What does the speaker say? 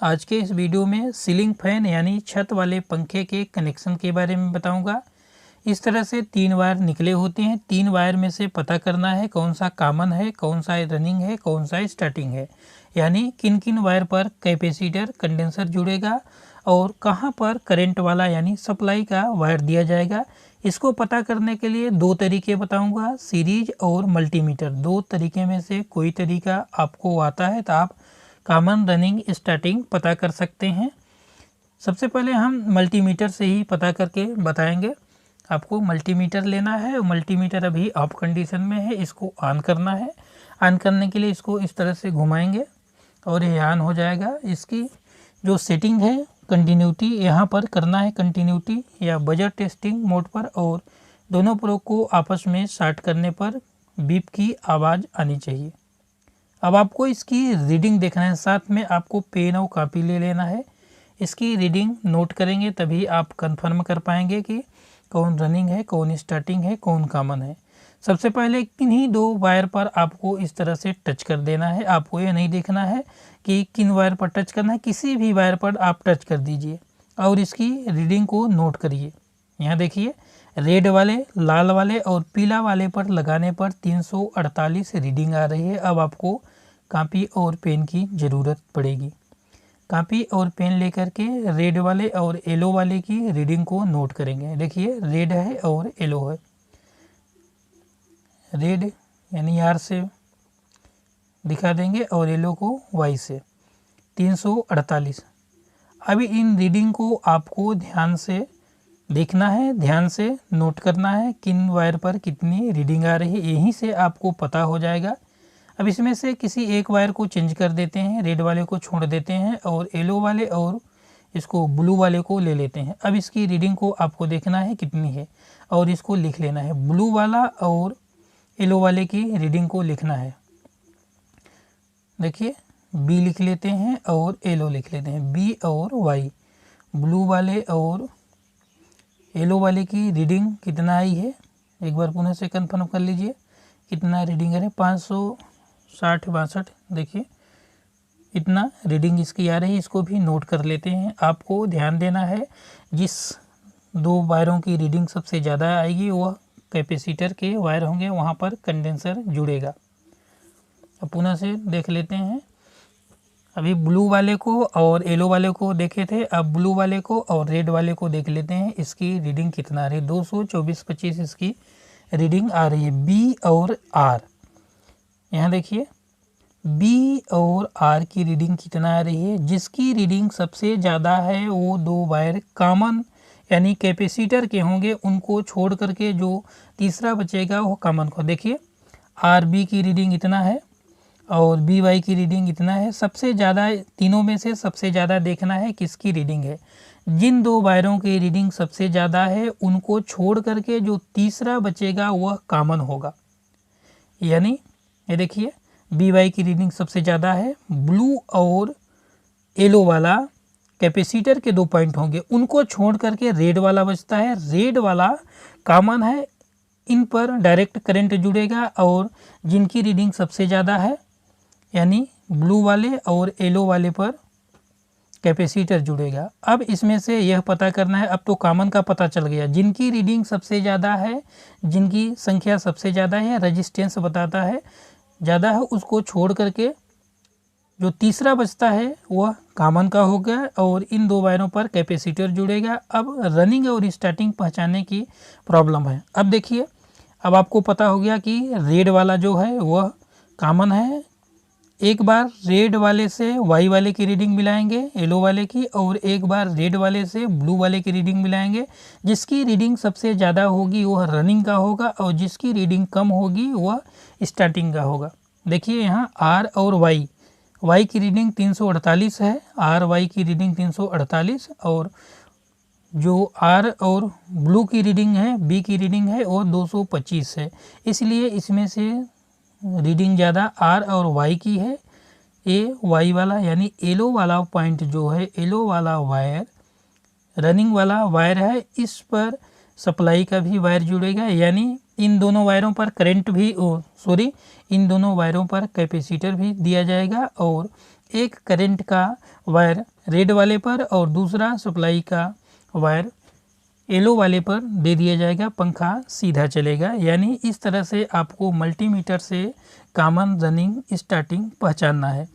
आज के इस वीडियो में सीलिंग फैन यानी छत वाले पंखे के कनेक्शन के बारे में बताऊंगा। इस तरह से 3 वायर निकले होते हैं। 3 वायर में से पता करना है कौन सा कॉमन है, कौन सा रनिंग है, कौन सा स्टार्टिंग है, यानी किन किन वायर पर कैपेसिटर कंडेंसर जुड़ेगा और कहां पर करंट वाला यानी सप्लाई का वायर दिया जाएगा। इसको पता करने के लिए 2 तरीके बताऊंगा, सीरीज और मल्टीमीटर। 2 तरीके में से कोई तरीका आपको आता है तो आप कॉमन, रनिंग, स्टार्टिंग पता कर सकते हैं। सबसे पहले हम मल्टीमीटर से ही पता करके बताएंगे। आपको मल्टीमीटर लेना है और मल्टीमीटर अभी ऑफ कंडीशन में है, इसको ऑन करना है। ऑन करने के लिए इसको इस तरह से घुमाएंगे और ये ऑन हो जाएगा। इसकी जो सेटिंग है कंटिन्यूटी यहाँ पर करना है, कंटिन्यूटी या बजर टेस्टिंग मोड पर, और दोनों प्रोब को आपस में शॉर्ट करने पर बीप की आवाज़ आनी चाहिए। अब आपको इसकी रीडिंग देखना है, साथ में आपको पेन और कॉपी ले लेना है। इसकी रीडिंग नोट करेंगे तभी आप कंफर्म कर पाएंगे कि कौन रनिंग है, कौन स्टार्टिंग है, कौन कॉमन है। सबसे पहले किन्हीं 2 वायर पर आपको इस तरह से टच कर देना है। आपको ये नहीं देखना है कि किन वायर पर टच करना है, किसी भी वायर पर आप टच कर दीजिए और इसकी रीडिंग को नोट करिए। यहाँ देखिए, रेड वाले, लाल वाले और पीला वाले पर लगाने पर 348 रीडिंग आ रही है। अब आपको कॉपी और पेन की ज़रूरत पड़ेगी। कॉपी और पेन लेकर के रेड वाले और येलो वाले की रीडिंग को नोट करेंगे। देखिए, रेड है और येलो है। रेड यानी आर से दिखा देंगे और येलो को वाई से। 348। अभी इन रीडिंग को आपको ध्यान से देखना है, ध्यान से नोट करना है किन वायर पर कितनी रीडिंग आ रही है, यहीं से आपको पता हो जाएगा। अब इसमें से किसी एक वायर को चेंज कर देते हैं, रेड वाले को छोड़ देते हैं और येलो वाले और इसको ब्लू वाले को ले लेते हैं। अब इसकी रीडिंग को आपको देखना है कितनी है और इसको लिख लेना है। ब्लू वाला और येलो वाले की रीडिंग को लिखना है। देखिए, बी लिख लेते हैं और येलो लिख लेते हैं, बी और वाई। ब्लू वाले और येलो वाले की रीडिंग कितना आई है, एक बार पुनः से कंफर्म कर लीजिए कितना रीडिंग है। 560-62। देखिए, इतना रीडिंग इसकी आ रही है, इसको भी नोट कर लेते हैं। आपको ध्यान देना है जिस 2 वायरों की रीडिंग सबसे ज़्यादा आएगी वह कैपेसिटर के वायर होंगे, वहाँ पर कंडेंसर जुड़ेगा। अब पुनः से देख लेते हैं। अभी ब्लू वाले को और येलो वाले को देखे थे, अब ब्लू वाले को और रेड वाले को देख लेते हैं। इसकी रीडिंग कितना आ रही है, 224-25 इसकी रीडिंग आ रही है। बी और आर, यहाँ देखिए, बी और आर की रीडिंग कितना आ रही है। जिसकी रीडिंग सबसे ज़्यादा है वो 2 वायर कॉमन यानी कैपेसिटर के होंगे, उनको छोड़ करके जो तीसरा बचेगा वो कॉमन को। देखिए, आर बी की रीडिंग इतना है और बी वाई की रीडिंग इतना है। सबसे ज़्यादा तीनों में से सबसे ज़्यादा देखना है किसकी रीडिंग है। जिन 2 वायरों की रीडिंग सबसे ज़्यादा है उनको छोड़ करके जो तीसरा बचेगा वह कॉमन होगा। यानी ये देखिए, बी वाई की रीडिंग सबसे ज़्यादा है। ब्लू और येलो वाला कैपेसिटर के 2 पॉइंट होंगे, उनको छोड़ करके रेड वाला बचता है। रेड वाला कॉमन है, इन पर डायरेक्ट करंट जुड़ेगा और जिनकी रीडिंग सबसे ज़्यादा है यानी ब्लू वाले और येलो वाले पर कैपेसिटर जुड़ेगा। अब इसमें से यह पता करना है, अब तो कॉमन का पता चल गया, जिनकी रीडिंग सबसे ज़्यादा है, जिनकी संख्या सबसे ज़्यादा है, रेजिस्टेंस बताता है ज़्यादा है, उसको छोड़ करके जो तीसरा बचता है वह कॉमन का होगा और इन 2 वायरों पर कैपेसिटर जुड़ेगा। अब रनिंग और स्टार्टिंग पहचानने की प्रॉब्लम है। अब देखिए, अब आपको पता हो गया कि रेड वाला जो है वह कॉमन है। एक बार रेड वाले से वाई वाले की रीडिंग मिलाएंगे, येलो वाले की, और एक बार रेड वाले से ब्लू वाले की रीडिंग मिलाएंगे। जिसकी रीडिंग सबसे ज़्यादा होगी वह रनिंग का होगा और जिसकी रीडिंग कम होगी वह स्टार्टिंग का होगा। देखिए, यहाँ आर और वाई, वाई की रीडिंग 348 है, आर वाई की रीडिंग 348, और जो आर और ब्लू की रीडिंग है, बी की रीडिंग है वो 225 है। इसलिए इसमें से रीडिंग ज़्यादा आर और वाई की है। ए वाई वाला यानी येलो वाला पॉइंट जो है, येलो वाला वायर रनिंग वाला वायर है, इस पर सप्लाई का भी वायर जुड़ेगा, यानी इन दोनों वायरों पर करंट भी इन दोनों वायरों पर कैपेसिटर भी दिया जाएगा और एक करंट का वायर रेड वाले पर और दूसरा सप्लाई का वायर येलो वाले पर दे दिया जाएगा, पंखा सीधा चलेगा। यानी इस तरह से आपको मल्टीमीटर से कॉमन रनिंग स्टार्टिंग पहचानना है।